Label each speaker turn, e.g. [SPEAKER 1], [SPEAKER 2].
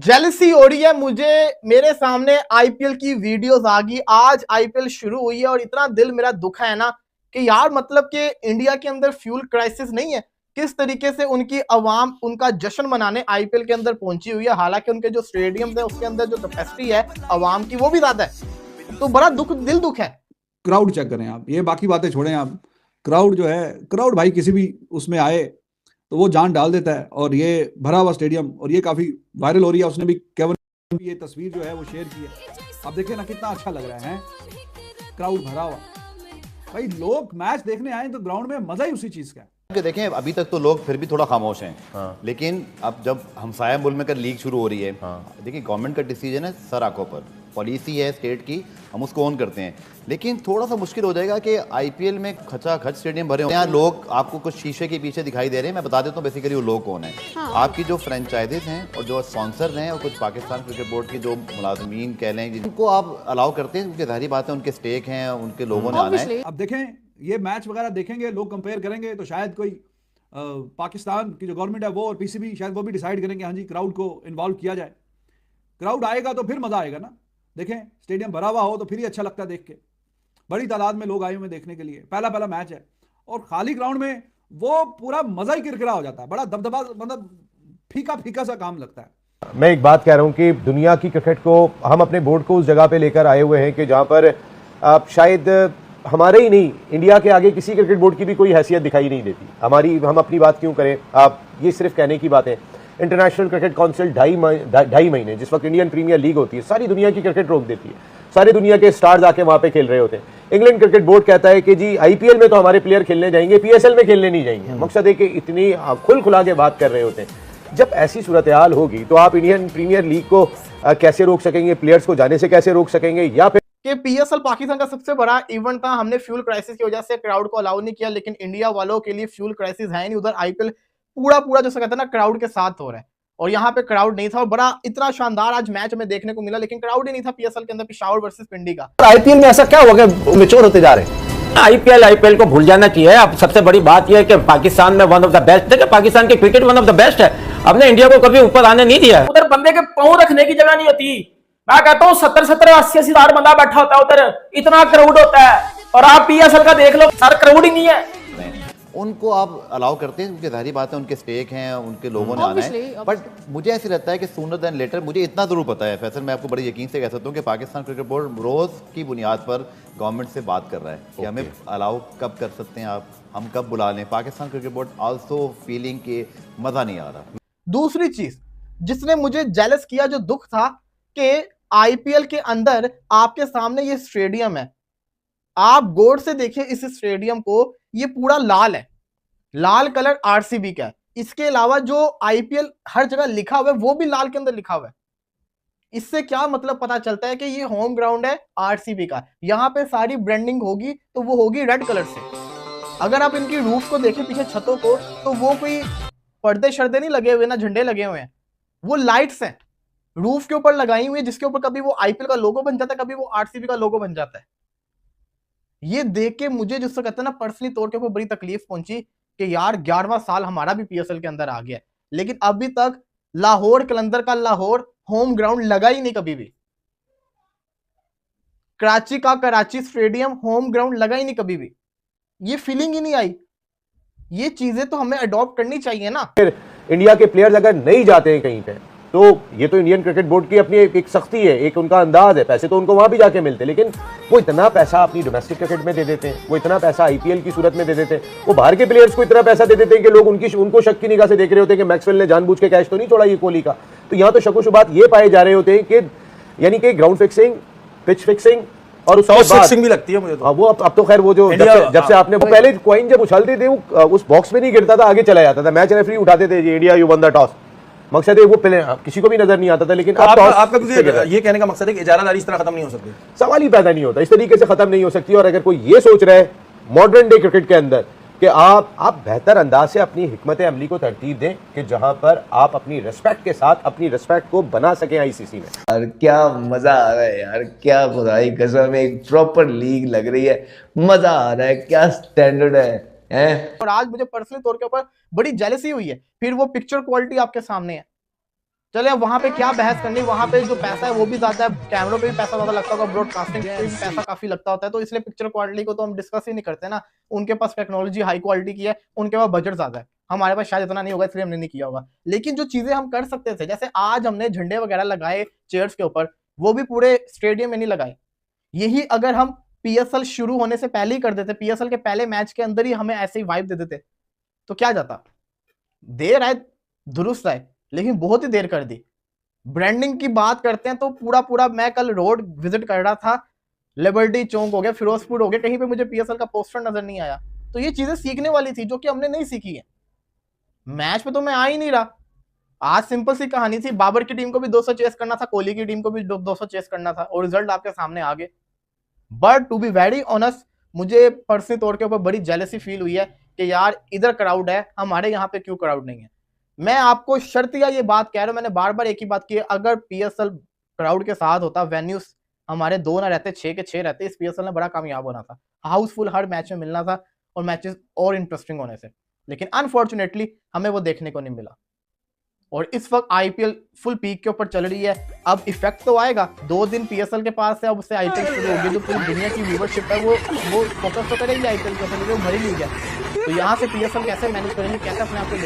[SPEAKER 1] Jealousy हो रही है मुझे। मेरे सामने आईपीएल की वीडियोस आ गई। आज आईपीएल शुरू हुई है और इतना दिल मेरा दुखा है ना कि यार मतलब कि इंडिया के अंदर फ्यूल क्राइसिस नहीं है। किस तरीके से उनकी अवाम उनका जश्न मनाने आईपीएल के अंदर पहुंची हुई है, हालांकि उनके जो स्टेडियम्स है उसके अंदर जो कैपेसिटी है अवाम की वो भी ज्यादा है। तो बड़ा दिल दुख है।
[SPEAKER 2] क्राउड चेक करें आप, ये बाकी बातें छोड़ें आप। क्राउड जो है, क्राउड भाई किसी भी उसमें आए तो वो जान डाल देता है। और ये भरा हुआ स्टेडियम, और ये काफी वायरल हो रही है। उसने भी केवन ये तस्वीर जो है वो शेयर की है। आप देखें ना कितना अच्छा लग रहा है क्राउड भरा हुआ। भाई लोग मैच देखने आए तो ग्राउंड में मजा ही उसी चीज का है।
[SPEAKER 3] देखें अभी तक तो लोग फिर भी थोड़ा खामोश हैं। हाँ। लेकिन अब जब हमसाया मुल्क में कर लीग शुरू हो रही है, हाँ। देखिए गवर्नमेंट का डिसीजन है, सर आंखों पर पॉलिसी है स्टेट की, हम उसको ऑन करते हैं। लेकिन थोड़ा सा मुश्किल हो जाएगा कि आईपीएल में खचाखच स्टेडियम भरे हैं। यहाँ लोग आपको कुछ शीशे के पीछे दिखाई दे रहे हैं। मैं बता देता हूँ बेसिकली वो लोग कौन है। हाँ। आपकी जो फ्रेंचाइजेज हैं और जो स्पॉन्सर हैं और कुछ पाकिस्तान क्रिकेट बोर्ड के जो मुलाजमीन कह लें जिनको आप अलाउ करते हैं, क्योंकि जाहिर बात है उनके स्टेक हैं, उनके लोगों ने आना है।
[SPEAKER 2] अब देखें ये मैच वगैरह देखेंगे लोग, कंपेयर करेंगे तो शायद कोई पाकिस्तान की जो गवर्नमेंट है वो और पीसीबी शायद वो भी डिसाइड करेंगे हाँ जी क्राउड को इन्वॉल्व किया जाए। क्राउड आएगा तो फिर मजा आएगा ना। देखें स्टेडियम भरा हुआ हो तो फिर ही अच्छा लगता है देख के। बड़ी तादाद में लोग आए हुए देखने के लिए, पहला मैच है और खाली ग्राउंड में वो पूरा मजा ही किरकिरा हो जाता है। बड़ा दबदबा, मतलब फीका सा काम लगता है।
[SPEAKER 4] मैं एक बात कह रहा हूं कि दुनिया की क्रिकेट को हम अपने बोर्ड को उस जगह पे लेकर आए हुए हैं कि जहां पर शायद हमारे ही नहीं, इंडिया के आगे किसी क्रिकेट बोर्ड की भी कोई हैसियत दिखाई नहीं देती हमारी। हम अपनी बात क्यों करें, आप ये सिर्फ कहने की बात है। इंटरनेशनल क्रिकेट काउंसिल ढाई महीने जिस वक्त इंडियन प्रीमियर लीग होती है सारी दुनिया की क्रिकेट रोक देती है। सारी दुनिया के स्टार्स आके वहां पे खेल रहे होते हैं। इंग्लैंड क्रिकेट बोर्ड कहता है कि जी आईपीएल में तो हमारे प्लेयर खेलने जाएंगे, पीएसएल में खेलने नहीं जाएंगे। मकसद है कि इतनी खुला के बात कर रहे होते हैं। जब ऐसी सूरत हाल होगी तो आप इंडियन प्रीमियर लीग को कैसे रोक सकेंगे, प्लेयर्स को जाने से कैसे रोक सकेंगे? या फिर
[SPEAKER 1] कि पीएसएल पाकिस्तान का सबसे बड़ा इवेंट था, हमने फ्यूल क्राइसिस की वजह से क्राउड को अलाउ नहीं किया, लेकिन इंडिया वालों के लिए फ्यूल क्राइसिस है नहीं। उधर आईपीएल पूरा जैसे कहते हैं ना क्राउड के साथ हो रहा है और यहाँ पे क्राउड नहीं था। और बड़ा इतना शानदार आज मैच हमें देखने को मिला, लेकिन क्राउड ही नहीं था पीएसएल के अंदर, पेशावर वर्सेस पिंडी का।
[SPEAKER 5] आईपीएल में ऐसा क्या होगा कि मैच्योर होते जा रहे हैं? आईपीएल को भूल जाना चाहिए। अब सबसे बड़ी बात यह है कि पाकिस्तान में वन ऑफ द बेस्ट, देखिए पाकिस्तान की cricket one of the best है। हमने इंडिया को कभी ऊपर आने नहीं दिया।
[SPEAKER 6] उधर बंदे के पांव रखने की जगह नहीं होती। मैं कहता हूँ 70-70 80 हजार बंदा बैठा होता है उधर, इतना क्राउड होता है। और आप पीएसएल का देख लो, सर क्राउड ही नहीं है।
[SPEAKER 3] उनको आप अलाउ करते हैं क्योंकि जाहिर बात है उनके स्टेक हैं, उनके लोगों ने आना है। बट मुझे ऐसे लगता है कि सूनर देन लेटर, मुझे इतना जरूर पता है फैसल, मैं आपको बड़े यकीन से कह सकता हूँ कि पाकिस्तान क्रिकेट बोर्ड रोज की बुनियाद पर गवर्नमेंट से बात कर रहा है कि हमें अलाउ कब कर सकते हैं आप, हम कब बुला लें। Pakistan cricket board also feeling के मजा नहीं आ रहा।
[SPEAKER 1] दूसरी चीज जिसने मुझे जेलस किया, जो दुख था कि आईपीएल के अंदर आपके सामने ये स्टेडियम है, आप गौर से देखिए इस स्टेडियम को, ये पूरा लाल है, लाल कलर आरसीबी का है। इसके अलावा जो आईपीएल हर जगह लिखा हुआ है वो भी लाल के अंदर लिखा हुआ है। इससे क्या मतलब पता चलता है कि ये होम ग्राउंड है आरसीबी का। यहां पे सारी ब्रांडिंग होगी तो वो होगी रेड कलर से। अगर आप इनकी रूफ को देखें पीछे छतों को, तो वो कोई पर्दे शर्दे नहीं लगे हुए ना झंडे लगे हुए हैं, वो लाइट्स हैं रूफ के ऊपर लगाई हुई है, जिसके ऊपर कभी वो आईपीएल का लोगो बन जाता है, कभी वो आरसीबी का लोगो बन जाता है। ये देख के मुझे जिससे कहते हैं ना पर्सनली तौर के ऊपर बड़ी तकलीफ पहुंची कि यार 11वां साल हमारा भी पीएसएल के अंदर आ गया, लेकिन अभी तक लाहौर कलंदर का लाहौर होम ग्राउंड लगा ही नहीं कभी भी। कराची का कराची स्टेडियम होम ग्राउंड लगा ही नहीं कभी भी। ये फीलिंग ही नहीं आई। ये चीजें तो हमें अडॉप्ट करनी चाहिए ना।
[SPEAKER 4] फिर इंडिया के प्लेयर्स अगर नहीं जाते हैं कहीं पे तो ये तो इंडियन क्रिकेट बोर्ड की अपनी एक सख्ती है, एक उनका अंदाज है। पैसे तो उनको वहां भी जाके मिलते हैं, लेकिन वो इतना पैसा अपनी डोमेस्टिक क्रिकेट में दे देते हैं, वो इतना पैसा आईपीएल की सूरत में दे देते हैं, वो बाहर के प्लेयर्स को इतना पैसा दे देते हैं कि लोग उनको शक की निगाह से देख रहे होते हैं कि मैक्सवेल ने जानबूझ के कैश तो नहीं छोड़ा ये कोहली का। तो यहाँ तो शक-ओ-शुबात ये पाए जा रहे होते हैं कि यानी कि ग्राउंड फिक्सिंग, पिच फिक्सिंग और उसके बाद
[SPEAKER 5] भी लगती है मुझे तो।
[SPEAKER 4] वो अब तो खैर वो जो जब से आपने पहले कॉइन जब उछलते थे वो उस बॉक्स में नहीं गिरता था, आगे चला जाता था। मैच रेफरी उठाते थे India you one the toss, मकसद है वो पहले किसी को भी नजर नहीं आता था। लेकिन
[SPEAKER 5] तो आपका ये कहने का मकसद है कि इजारादारी इस तरह खत्म नहीं हो सकती?
[SPEAKER 4] सवाल ही पैदा नहीं होता, इस तरीके से खत्म नहीं हो सकती। और अगर कोई ये सोच रहा है मॉडर्न डे क्रिकेट के अंदर कि आप बेहतर अंदाज से अपनी हिकमत अमली को तरतीब दें कि जहां पर आप अपनी रिस्पेक्ट के साथ अपनी रिस्पेक्ट को बना सकें आईसीसी में।
[SPEAKER 7] यार क्या मजा आ रहा है यार, क्या खुदाई कसम, एक प्रॉपर लीग लग रही है, मजा आ रहा है, क्या स्टैंडर्ड है।
[SPEAKER 1] और आज मुझे पर्सनली तौर के ऊपर बड़ी जेलसी हुई है। फिर वो पिक्चर क्वालिटी आपके सामने है, चले अब वहां पे क्या बहस करनी, वहां पे जो पैसा है वो भी ज्यादा है, कैमरों पे भी पैसा ज्यादा लगता होगा, ब्रॉडकास्टिंग पे भी पैसा काफी लगता होता है, तो इसलिए पिक्चर क्वालिटी को तो हम डिस्कस ही नहीं करते ना। उनके पास टेक्नोलॉजी हाई क्वालिटी की है, उनके पास बजट ज्यादा है, हमारे पास शायद इतना नहीं होगा, इसलिए हमने नहीं किया होगा। लेकिन जो चीजें हम कर सकते थे, जैसे आज हमने झंडे वगैरह लगाए चेयर्स के ऊपर, वो भी पूरे स्टेडियम में नहीं लगाए। यही अगर हम पीएसएल शुरू होने से पहले ही कर देते, पीएसएल के पहले मैच के अंदर ही हमें ऐसे ही वाइब दे देते, तो क्या जाता। देर आए दुरुस्त आए, लेकिन बहुत ही देर कर दी। ब्रांडिंग की बात करते हैं तो पूरा मैं कल रोड विजिट कर रहा था, लिबर्टी चौक हो गया, फिरोजपुर हो गया, कहीं पे मुझे पीएसएल का पोस्टर नजर नहीं आया। तो ये चीजें सीखने वाली थी जो कि हमने नहीं सीखी है। मैच पे तो मैं आ ही नहीं रहा। आज सिंपल सी कहानी थी, बाबर की टीम को भी 200 चेस करना था, कोहली की टीम को भी 200 चेस करना था, और रिजल्ट आपके सामने आ गए। But to be very honest, मुझे पर्सनली तौर के ऊपर बड़ी जेलसी फील हुई है कि यार इधर क्राउड है, हमारे यहाँ पे क्यों क्राउड नहीं है। मैं आपको शर्तिया ये बात कह रहा हूं, मैंने बार बार एक ही बात की है, अगर पीएसएल क्राउड के साथ होता, वेन्यूज हमारे 2 ना रहते, 6 के 6 रहते, इस पीएसएल ने बड़ा कामयाब होना था, हाउसफुल हर मैच में मिलना था और मैचेस और इंटरेस्टिंग होने से। लेकिन अनफॉर्चुनेटली हमें वो देखने को नहीं मिला। और इस वक्त आईपीएल फुल पीक के ऊपर चल रही है। अब इफेक्ट तो आएगा, 2 दिन पीएसएल के पास है, अब उससे आईपीएल शुरू होगी, जो पूरी दुनिया की व्यूवरशिप है वो फोकस तो करेगी आईपीएल के ऊपर, जो भरी लीग है। तो यहाँ से पीएसएल कैसे मैनेज करेंगे, कैसे अपने आप को